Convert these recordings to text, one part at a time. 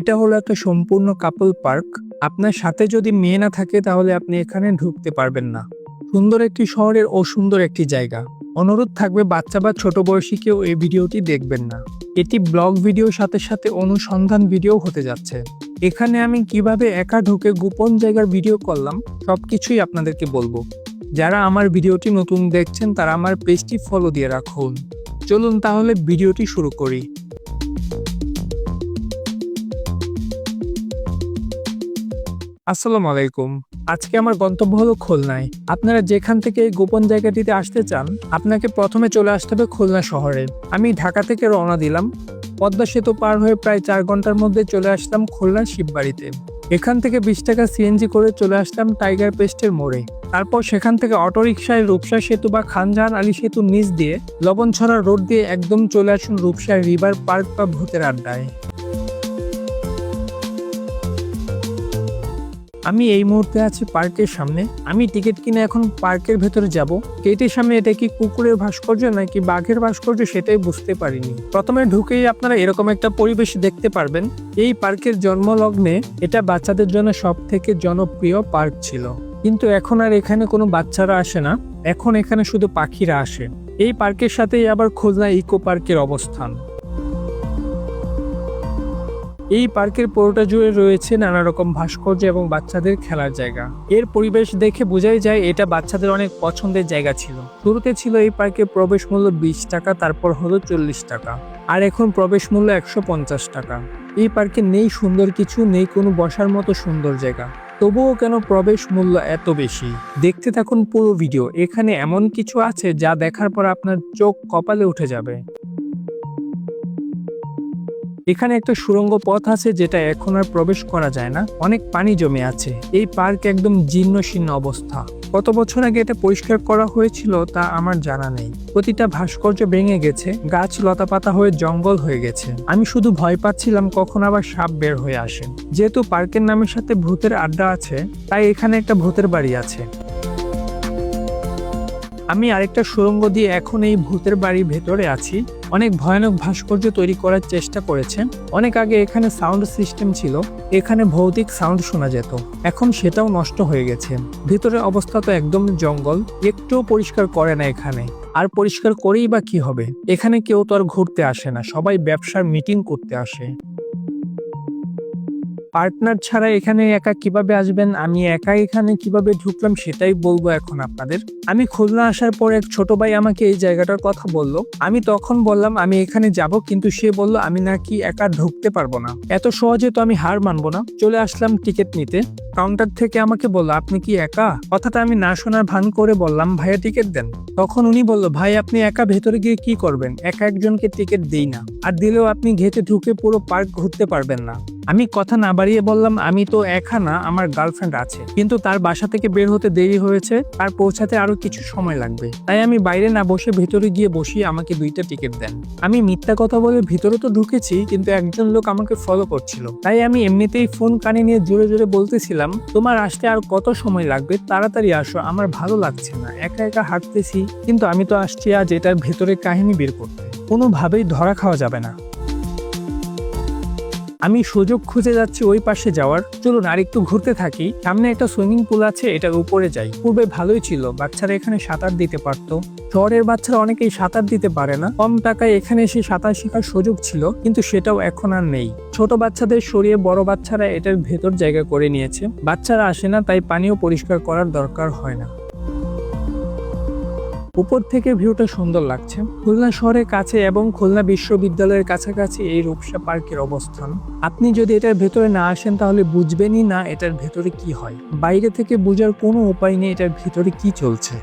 এটা হলো একটা সম্পূর্ণ কাপল পার্ক। আপনার সাথে যদি মেয়ে না থাকে তাহলে আপনি এখানে ঢুকতে পারবেন না। সুন্দর একটি শহরের অসুন্দর একটি জায়গা। অনুরোধ থাকবে বাচ্চা বা ছোট বয়সী কেউ এই ভিডিওটি দেখবেন না। এটি ব্লগ ভিডিওর সাথে সাথে অনুসন্ধান ভিডিও হতে যাচ্ছে। এখানে আমি কিভাবে একা ঢুকে গোপন জায়গার ভিডিও করলাম সবকিছুই আপনাদেরকে বলবো। যারা আমার ভিডিওটি নতুন দেখছেন তারা আমার পেজটি ফলো দিয়ে রাখুন। চলুন তাহলে ভিডিওটি শুরু করি। আসসালামু আলাইকুম। আজকে আমার গন্তব্য হলো খুলনায়। আপনারা যেখান থেকে এই গোপন জায়গাটিতে আসতে চান, আপনাকে প্রথমে চলে আসতে হবে খুলনা শহরে। আমি ঢাকা থেকে রওনা দিলাম। পদ্মা সেতু পার হয়ে প্রায় 4 ঘন্টার মধ্যে চলে আসলাম খুলনার শিববাড়িতে। এখান থেকে 20 টাকা সিএনজি করে চলে আসলাম টাইগার পেস্টের মোড়ে। তারপর সেখান থেকে অটোরিকশায় রূপসা সেতু বা খানজাহান আলী সেতুর নিচ দিয়ে লবণছড়া রোড দিয়ে একদম চলে আসুন রূপসা রিভার পার্ক বা ভূতের আড্ডায়। আমি এই মুহূর্তে আছি পার্কের সামনে। আমি টিকিট কিনে এখন পার্কের ভেতরে যাব। গেটের সামনে এটা কি কুকুরের ভাস্কর্য নাকি বাঘের ভাস্কর্য সেটাই বুঝতে পারিনি। প্রথমে ঢুকেই আপনারা এরকম একটা পরিবেশ দেখতে পারবেন। এই পার্কের জন্মলগ্নে এটা বাচ্চাদের জন্য সব থেকে জনপ্রিয় পার্ক ছিল, কিন্তু এখন আর এখানে কোনো বাচ্চারা আসে না। এখন এখানে শুধু পাখিরা আসে। এই পার্কের সাথেই আবার খুলনা ইকো পার্কের অবস্থান। এই পার্কের পুরোটা জুড়ে রয়েছে নানা রকম ভাস্কর্য এবং বাচ্চাদের খেলার জায়গা। এর পরিবেশ দেখে বোঝাই যায় এটা বাচ্চাদের অনেক পছন্দের জায়গা ছিল। শুরুতে ছিল এই পার্কের প্রবেশ মূল্য 20 টাকা, তারপর হলো 40 টাকা, আর এখন প্রবেশ মূল্য 150 টাকা। এই পার্কে নেই সুন্দর কিছু, নেই কোনো বসার মতো সুন্দর জায়গা। তবুও কেন প্রবেশ মূল্য এত বেশি? দেখতে থাকুন পুরো ভিডিও। এখানে এমন কিছু আছে যা দেখার পর আপনার চোখ কপালে উঠে যাবে। এখানে একটা সুড়ঙ্গ পথ আছে যেটা এখন আর প্রবেশ করা যায় না। অনেক পানি জমে আছে। এই পার্ক একদম জীর্ণশীর্ণ অবস্থা। কত বছর আগে এটা পরিষ্কার করা হয়েছিল তা আমার জানা নেই। প্রতিটা ভাস্কর্য ভেঙে গেছে, গাছ লতাপাতা হয়ে জঙ্গল হয়ে গেছে। আমি শুধু ভয় পাচ্ছিলাম কখন আবার সাপ বের হয়ে আসে। যেহেতু পার্কের নামের সাথে ভূতের আড্ডা আছে, তাই এখানে একটা ভূতের বাড়ি আছে। আমি আরেকটা সুড়ঙ্গ দিয়ে এখন এই ভূতের বাড়ির ভেতরে আছি। অনেক ভয়ানক ভাস্কর্য তৈরি করার চেষ্টা করেছে। অনেক আগে এখানে সাউন্ড সিস্টেম ছিল, এখানে ভৌতিক সাউন্ড শোনা যেত। এখন সেটাও নষ্ট হয়ে গেছে। ভিতরের অবস্থা তো একদম জঙ্গল, একটুও পরিষ্কার করে না এখানে। আর পরিষ্কার করেই বা কি হবে? এখানে কেউ তো আর ঘুরতে আসে না, সবাই ব্যবসার মিটিং করতে আসে। পার্টনার ছাড়া এখানে একা কিভাবে আসবেন? আমি একা এখানে কিভাবে ঢুকলাম সেটাই বলবো এখন আপনাদের। আমি খুলনা আসার পর এক ছোট ভাই আমাকে এই জায়গাটার কথা বলল। আমি তখন বললাম আমি এখানে যাব, কিন্তু সে বলল আমি নাকি একা ঢুকতে পারবো না। এত সহজে তো আমি হার মানবো না। চলে আসলাম টিকিট নিতে। কাউন্টার থেকে আমাকে বলল আপনি কি একা? কথাটা আমি না শোনার ভান করে বললাম ভাইয়া টিকিট দেন। তখন উনি বলল ভাই আপনি একা ভেতরে গিয়ে কি করবেন? একা একজনকে টিকিট দেই না, আর দিলেও আপনি ঘেটে ঢুকে পুরো পার্ক ঘুরতে পারবেন না। আমি কথা না বাড়িয়ে বললাম আমি তো একা না, আমার গার্লফ্রেন্ড আছে, কিন্তু তার বাসা থেকে বের হতে দেরি হয়েছে, আর পৌঁছাতে আরো কিছু সময় লাগবে। তাই আমি বাইরে না বসে ভেতরে গিয়ে বসি, আমাকে 2টা টিকিট দেন। আমি মিথ্যা কথা বলে ভিতরে তো ঢুকেছি, কিন্তু একজন লোক আমাকে ফলো করছিল। তাই আমি এমনিতেই ফোন কানে নিয়ে জোরে জোরে বলতেছিলাম তোমার আসতে আর কত সময় লাগবে, তাড়াতাড়ি আসো, আমার ভালো লাগছে না, একা একা হাঁটতেছি। কিন্তু আমি তো আসছি আজ এটার ভেতরে কাহিনী বের করতে। কোনোভাবেই ধরা খাওয়া যাবে না। আমি সুযোগ খুঁজে যাচ্ছি ওই পাশে যাওয়ার। চলুন আর একটু ঘুরতে থাকি। সামনে একটা সুইমিং পুল আছে, এটার উপরে যাই। পূর্বে ভালোই ছিল, বাচ্চারা এখানে সাঁতার দিতে পারতো। শহরের বাচ্চারা অনেকেই সাঁতার দিতে পারে না। কম টাকায় এখানে এসে সাঁতার শেখার সুযোগ ছিল, কিন্তু সেটাও এখন আর নেই। ছোট বাচ্চাদের সরিয়ে বড় বাচ্চারা এটার ভেতর জায়গা করে নিয়েছে। বাচ্চারা আসে না, তাই পানিও পরিষ্কার করার দরকার হয় না। উপর থেকে ভিউটা সুন্দর লাগছে। খুলনা শহরের কাছে এবং খুলনা বিশ্ববিদ্যালয়ের কাছাকাছি এই রূপসা পার্কের অবস্থান। আপনি যদি এটার ভেতরে না আসেন তাহলে বুঝবেনই না এটার ভেতরে কি হয়। বাইরে থেকে বোঝার কোনো উপায় নেই এটার ভেতরে কি চলছে।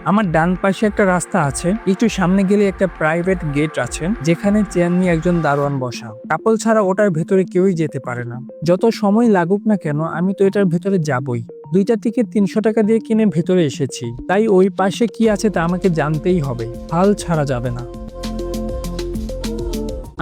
আমার ডান পাশে একটা রাস্তা আছে, একটু সামনে গেলে একটা প্রাইভেট গেট আছে, যেখানে চেয়ার নিয়ে একজন দারোয়ান বসা। কাপল ছাড়া ওটার ভেতরে কেউই যেতে পারে না। যত সময় লাগুক না কেন আমি তো এটার ভেতরে যাবই। 2টা টিকিট 300 টাকা দিয়ে কিনে ভেতরে এসেছি, তাই ওই পাশে কি আছে তা আমাকে জানতেই হবে। হাল ছাড়া যাবে না।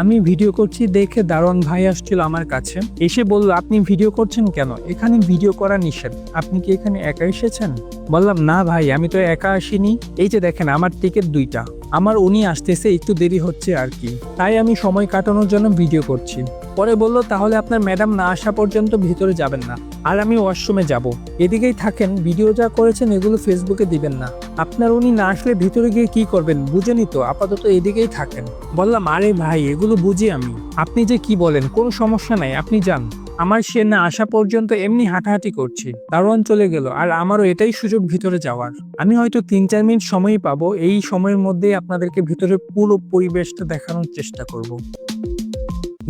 আমি ভিডিও করছি দেখে দারোয়ান ভাই আসছিল আমার কাছে, এসে বলল, আপনি ভিডিও করছেন কেন? এখানে ভিডিও করা নিষেধ, আপনি কি এখানে একা এসেছেন? বললাম, না ভাই, আমি তো একা আসিনি, এই যে দেখেন আমার টিকিট 2টা, আমার উনি আসতেছে, একটু দেরি হচ্ছে আর কি, তাই আমি সময় কাটানোর জন্য ভিডিও করছি। পরে বলল, তাহলে আপনার ম্যাডাম না আসা পর্যন্ত ভিতরে যাবেন না, আর আমি ওয়াশরুমে যাব, এদিকেই থাকেন, ভিডিও যা করেছেন এগুলো ফেসবুকে দিবেন না। আপনার উনি না আসলে ভিতরে গিয়ে কি করবেন বুঝেনি তো, আপাতত এদিকেই থাকেন। বললাম, আরে ভাই, এগুলো বুঝি আমি, আপনি যে কি বলেন, কোনো সমস্যা নাই, আপনি যান। আমার সে না আসা পর্যন্ত এমনি হাঁটাহাঁটি করছি। দারোয়ান চলে গেল, আর আমারও এটাই সুযোগ ভিতরে যাওয়ার। আমি হয়তো 3-4 মিনিট সময়ই পাবো, এই সময়ের মধ্যেই আপনাদেরকে ভিতরে পুরো পরিবেশটা দেখানোর চেষ্টা করব।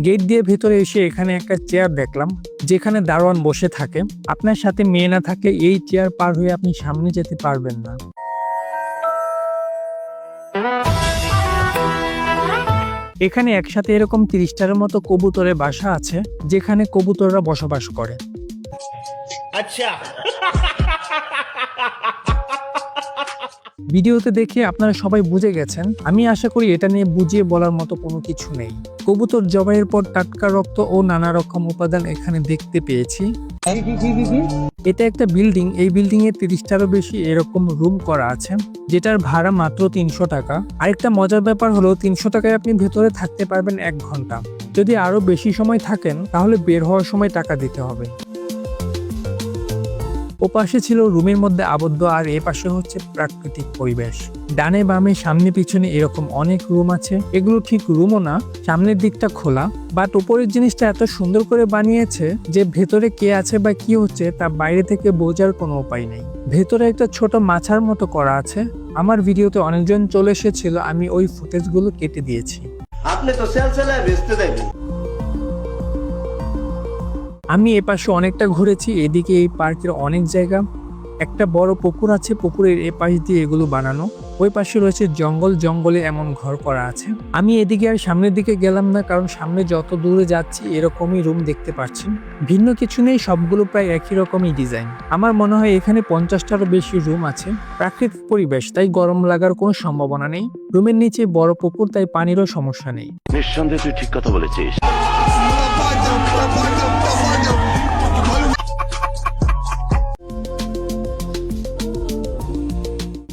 গেট দিয়ে ভেতরে এসে এখানে একটা চেয়ার দেখলাম, যেখানে দারোয়ান বসে থাকে। আপনার সাথে মেয়ে না থাকে এই চেয়ার পার হয়ে আপনি সামনে যেতে পারবেন না। এখানে একসাথে এরকম 30টার মতো কবুতরের বাসা আছে, যেখানে কবুতররা বসবাস করে। আচ্ছা, ভিডিওতে দেখে আপনারা সবাই বুঝে গেছেন, আমি আশা করি এটা নিয়ে বুঝিয়ে বলার মতো কোনো কিছু নেই। কবুতর জবাইয়ের পর টাটকা রক্ত ও নানা রকম উপাদান এখানে দেখতে পেয়েছি। এটা একটা বিল্ডিং, এই বিল্ডিং এ 30টারও বেশি এরকম রুম করা আছে, যেটার ভাড়া মাত্র 300 টাকা। আরেকটা মজার ব্যাপার হলো 300 টাকায় আপনি ভেতরে থাকতে পারবেন 1 ঘন্টা। যদি আরো বেশি সময় থাকেন তাহলে বের হওয়ার সময় টাকা দিতে হবে। ওপাশে ছিল রুমের মধ্যে আবদ্ধ, আর এ পাশে হচ্ছে প্রাকৃতিক পরিবেশ। ডানে বামে সামনে পিছনে এরকম অনেক রুম আছে, এগুলো ঠিক রুমও না, সামনের দিকটা খোলা, বাট উপরের জিনিসটা এত সুন্দর করে বানিয়েছে যে ভেতরে কে আছে বা কি হচ্ছে তা বাইরে থেকে বোঝার কোনো উপায় নেই। ভেতরে একটা ছোট মাছার মতো করা আছে। আমার ভিডিওতে অনেকজন চলে এসেছিল, আমি ওই ফুটেজগুলো কেটে দিয়েছি। আপনি তো সেলসেলায় বেচতে দেবেন। আমি এপাশে অনেকটা ঘুরেছি, এদিকে এই পার্কের অনেক জায়গা, একটা বড় পুকুর আছে, পুকুরের এপাশ দিয়ে এগুলো বানানো, ওই পাশে রয়েছে জঙ্গল, জঙ্গলে এমন ঘর করা আছে। আমি এদিকে আর সামনের দিকে গেলাম না, কারণ সামনে যত দূরে যাচ্ছি এরকমই রুম দেখতে পাচ্ছি, ভিন্ন কিছু নেই, সবগুলো প্রায় একই রকমই ডিজাইন। আমার মনে হয় এখানে 50টারও বেশি রুম আছে। প্রাকৃতিক পরিবেশ, তাই গরম লাগার কোনো সম্ভাবনা নেই। রুমের নিচে বড় পুকুর, তাই পানিরও সমস্যা নেই। নিঃসন্দেহে তুই ঠিক কথা বলেছিস।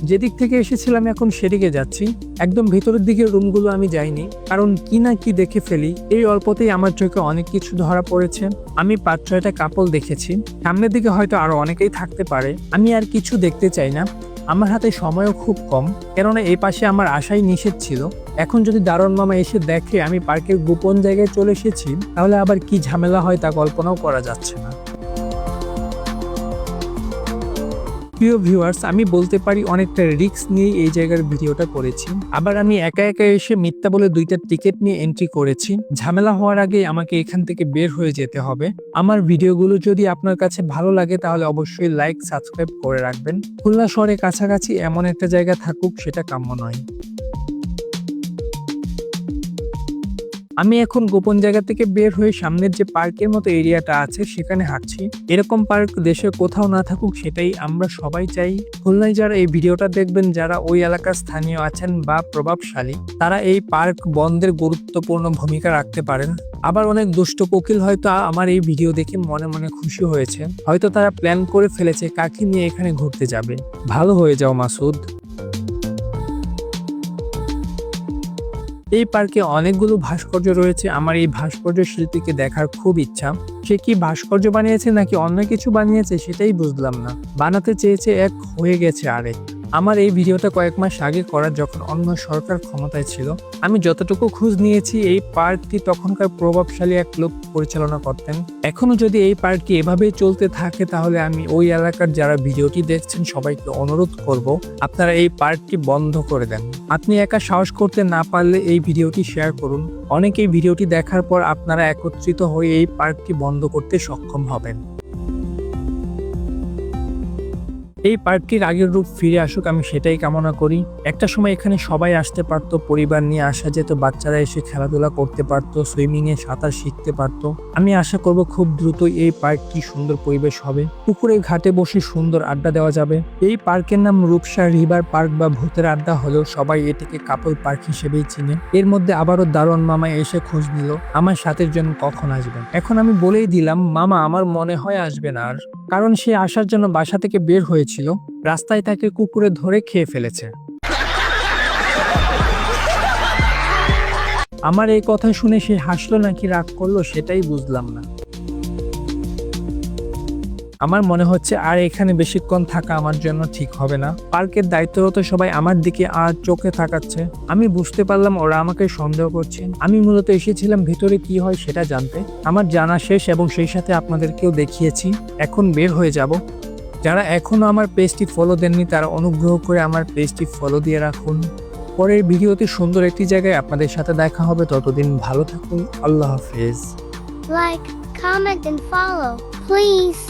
যেদিক থেকে এসেছিলাম এখন সেদিকে যাচ্ছি। একদম ভেতরের দিকে রুমগুলো আমি যাইনি, কারণ কি না কি দেখে ফেলি। এই অল্পতেই আমার চোখে অনেক কিছু ধরা পড়েছে। আমি 5-6টা কাপল দেখেছি, সামনের দিকে হয়তো আরো অনেকেই থাকতে পারে। আমি আর কিছু দেখতে চাই না, আমার হাতে সময়ও খুব কম, কেননা এই পাশে আমার আশাই নিষেধ ছিল। এখন যদি দারোয়ান মামা এসে দেখে আমি পার্কের গোপন জায়গায় চলে এসেছি, তাহলে আবার কি ঝামেলা হয় তা কল্পনাও করা যাচ্ছে না। প্রিয় ভিউয়ার্স, আমি বলতে পারি অনেকটা রিস্ক নিয়ে এই জায়গার ভিডিওটা করেছি। আবার আমি একা একা এসে মিথ্যা বলে 2টা টিকিট নিয়ে এন্ট্রি করেছি। ঝামেলা হওয়ার আগে আমাকে এখান থেকে বের হয়ে যেতে হবে। আমার ভিডিওগুলো যদি আপনার কাছে ভালো লাগে তাহলে অবশ্যই লাইক, সাবস্ক্রাইব করে রাখবেন। খুলনা শহরের কাছাকাছি এমন একটা জায়গা থাকুক, সেটা কাম্য নয়। আমি এখন গোপন জায়গা থেকে বের হয়ে সামনের যে পার্কের মতো এরিয়াটা আছে সেখানে হাঁটছি। এরকম পার্ক দেশের কোথাও না থাকুক, সেটাই আমরা সবাই চাই। খুলনায় যারা এই ভিডিওটা দেখবেন, যারা ওই এলাকার স্থানীয় আছেন বা প্রভাবশালী, তারা এই পার্ক বন্ধের গুরুত্বপূর্ণ ভূমিকা রাখতে পারেন। আবার অনেক দুষ্ট কোকিল হয়তো আমার এই ভিডিও দেখে মনে মনে খুশি হয়েছে, হয়তো তারা প্ল্যান করে ফেলেছে কাকে নিয়ে এখানে ঘুরতে যাবে। ভালো হয়ে যাও মাসুদ। এই পার্কে অনেকগুলো ভাস্কর্য রয়েছে, আমার এই ভাস্কর্য শিল্পীকে দেখার খুব ইচ্ছা। সে কি ভাস্কর্য বানিয়েছে নাকি অন্য কিছু বানিয়েছে সেটাই বুঝলাম না। বানাতে চেয়েছে এক, হয়ে গেছে আরেক। আমার এই ভিডিওটা কয়েক মাস আগে করা, যখন অন্য সরকার ক্ষমতায় ছিল। আমি যতটুকু খোঁজ নিয়েছি এই পার্কটি তখনকার প্রভাবশালী এক লোক পরিচালনা করতেন। এখনো যদি এই পার্কটি এভাবেই চলতে থাকে তাহলে আমি ওই এলাকার যারা ভিডিওটি দেখছেন সবাইকে অনুরোধ করব, আপনারা এই পার্কটি বন্ধ করে দেন। আপনি একা সাহস করতে না পারলে এই ভিডিওটি শেয়ার করুন। অনেকেই ভিডিওটি দেখার পর আপনারা একত্রিত হয়ে এই পার্কটি বন্ধ করতে সক্ষম হবেন। এই পার্কটির আগের রূপ ফিরে আসুক, আমি সেটাই কামনা করি। একটা সময় এখানে সবাই আসতে পারতো, পরিবার নিয়ে আসা যেত, বাচ্চারা এসে খেলাধুলা করতে পারতো, সুইমিং এ সাঁতার শিখতে পারতো। আমি আশা করব খুব দ্রুতই এই পার্কটি সুন্দর পরিবেশ হবে, পুকুরের ঘাটে বসে সুন্দর আড্ডা দেওয়া যাবে। এই পার্কের নাম রূপসা রিভার পার্ক বা ভূতের আড্ডা হলেও সবাই এটিকে কাপল পার্ক হিসেবেই চিনে। এর মধ্যে আবারও দারোয়ান মামা এসে খোঁজ নিল আমার সাথের জন্য কখন আসবেন। এখন আমি বলেই দিলাম মামা আমার মনে হয় আসবে না আর, কারণ সে আসার জন্য বাসা থেকে বের হয়েছিল, রাস্তায় তাকে কুকুরে ধরে খেয়ে ফেলেছে। আমার এই কথা শুনে সে হাসলো নাকি রাগ করলো সেটাই বুঝলাম না। আমার মনে হচ্ছে আর এখানে বেশিক্ষণ থাকা আমার জন্য ঠিক হবে না। পার্কের দায়িত্বরত সবাই আমার দিকে আর চোখে তাকাচ্ছে। আমি বুঝতে পারলাম ওরা আমাকে সন্দেহ করছে। আমি মূলত এসেছিলাম ভিতরে কি হয় সেটা জানতে। আমার জানা শেষ এবং সেই সাথে আপনাদেরকেও দেখিয়েছি। এখন বের হয়ে যাব। যারা এখনো আমার পেজটি ফলো দেননি তারা অনুগ্রহ করে আমার পেজটি ফলো দিয়ে রাখুন। পরের ভিডিওতে সুন্দর একটি জায়গায় আপনাদের সাথে দেখা হবে। ততদিন ভালো থাকুন। আল্লাহ হাফেজ। Like, comment and follow, please.